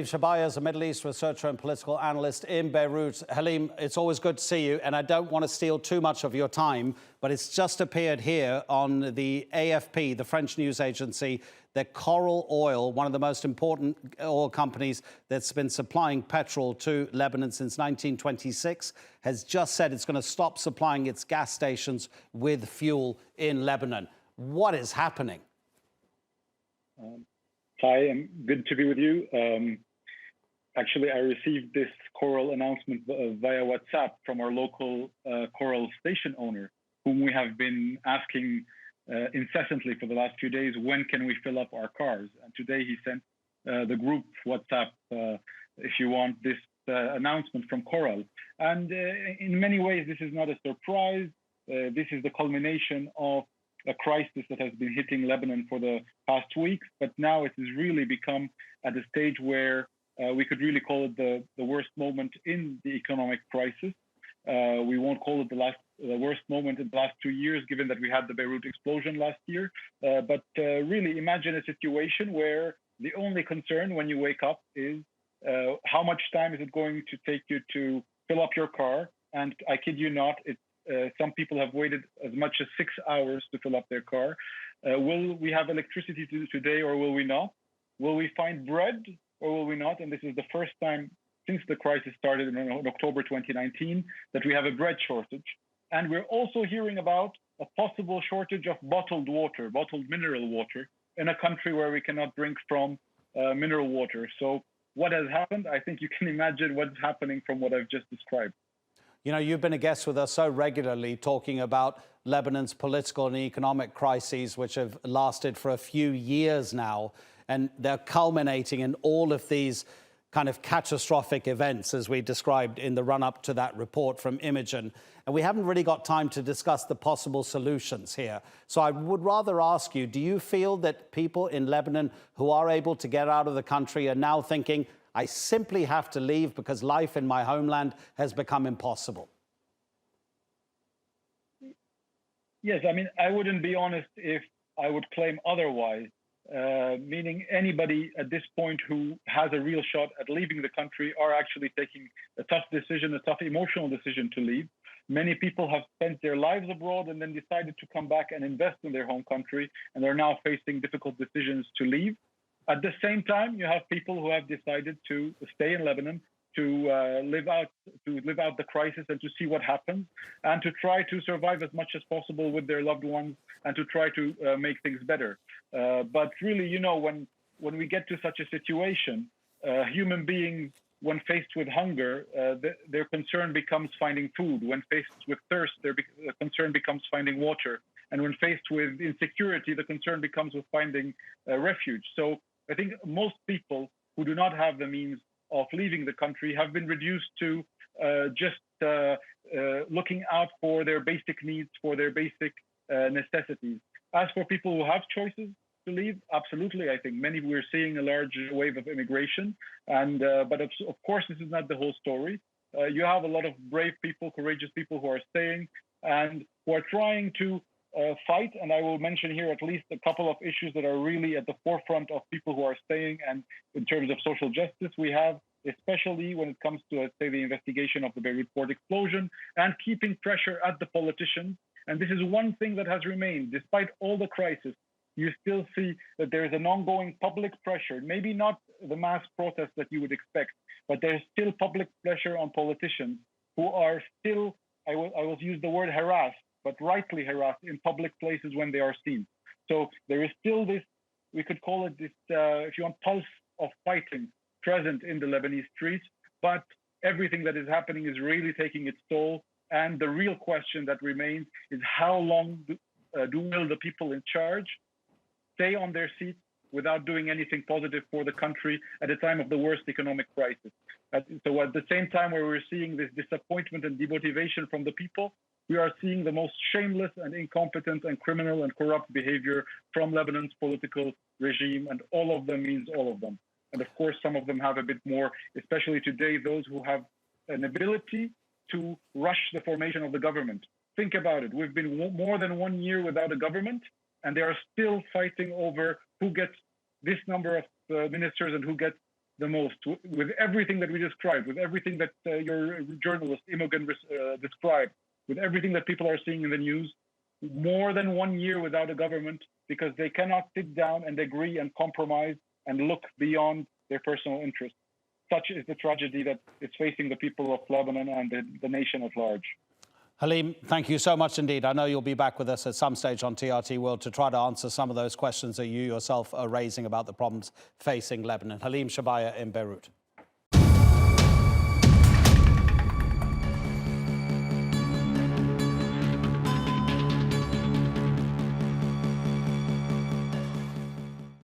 Shebaya is a Middle East researcher and political analyst in Beirut. Halim, it's always good to see you, and I don't want to steal too much of your time, but it's just appeared here on the AFP, the French news agency, that Coral Oil, one of the most important oil companies that's been supplying petrol to Lebanon since 1926, has just said it's going to stop supplying its gas stations with fuel in Lebanon. What is happening? Hi, and good to be with you. Actually, I received this Coral announcement via WhatsApp from our local Coral station owner, whom we have been asking incessantly for the last few days, when can we fill up our cars? And today he sent the group WhatsApp, if you want, this announcement from Coral. And in many ways, this is not a surprise. This is the culmination of a crisis that has been hitting Lebanon for the past weeks, but now it has really become at a stage where we could really call it the worst moment in the economic crisis. We won't call it the worst moment in the last 2 years, given that we had the Beirut explosion last year. But really imagine a situation where the only concern when you wake up is how much time is it going to take you to fill up your car? And I kid you not, some people have waited as much as 6 hours to fill up their car. Will we have electricity today or will we not? Will we find bread or will we not? And this is the first time since the crisis started in October 2019 that we have a bread shortage. And we're also hearing about a possible shortage of bottled water, bottled mineral water, in a country where we cannot drink from mineral water. So what has happened? I think you can imagine what's happening from what I've just described. You know, you've been a guest with us so regularly talking about Lebanon's political and economic crises, which have lasted for a few years now, and they're culminating in all of these kind of catastrophic events, as we described in the run-up to that report from Imogen. And we haven't really got time to discuss the possible solutions here. So I would rather ask you, do you feel that people in Lebanon who are able to get out of the country are now thinking, I simply have to leave because life in my homeland has become impossible? Yes, I mean, I wouldn't be honest if I would claim otherwise, meaning anybody at this point who has a real shot at leaving the country are actually taking a tough decision, a tough emotional decision to leave. Many people have spent their lives abroad and then decided to come back and invest in their home country, and they're now facing difficult decisions to leave. At the same time, you have people who have decided to stay in Lebanon, to live out the crisis and to see what happens, and to try to survive as much as possible with their loved ones and to try to make things better. But really, you know, when we get to such a situation, human beings, when faced with hunger, their concern becomes finding food. When faced with thirst, their concern becomes finding water. And when faced with insecurity, the concern becomes with finding refuge. So I think most people who do not have the means of leaving the country have been reduced to just looking out for their basic needs, for their basic necessities. As for people who have choices to leave, absolutely. I think we're seeing a large wave of immigration, and but of course this is not the whole story. You have a lot of brave people, courageous people who are staying and who are trying to fight, and I will mention here at least a couple of issues that are really at the forefront of people who are staying. And in terms of social justice, we have, especially when it comes to, let's say, the investigation of the Beirut port explosion and keeping pressure at the politicians. And this is one thing that has remained, despite all the crisis. You still see that there is an ongoing public pressure, maybe not the mass protests that you would expect, but there's still public pressure on politicians who are still, I will use the word harassed, but rightly harassed in public places when they are seen. So there is still this, we could call it this, if you want, pulse of fighting present in the Lebanese streets, but everything that is happening is really taking its toll. And the real question that remains is how long will the people in charge stay on their seats without doing anything positive for the country at a time of the worst economic crisis? So at the same time where we're seeing this disappointment and demotivation from the people, we are seeing the most shameless and incompetent and criminal and corrupt behavior from Lebanon's political regime, and all of them means all of them. And of course, some of them have a bit more, especially today, those who have an ability to rush the formation of the government. Think about it. We've been more than 1 year without a government, and they are still fighting over who gets this number of ministers and who gets the most, with everything that we described, with everything that your journalist Imogen described, with everything that people are seeing in the news, more than 1 year without a government because they cannot sit down and agree and compromise and look beyond their personal interests. Such is the tragedy that is facing the people of Lebanon and the nation at large. Halim, thank you so much indeed. I know you'll be back with us at some stage on TRT World to try to answer some of those questions that you yourself are raising about the problems facing Lebanon. Halim Shebaya in Beirut.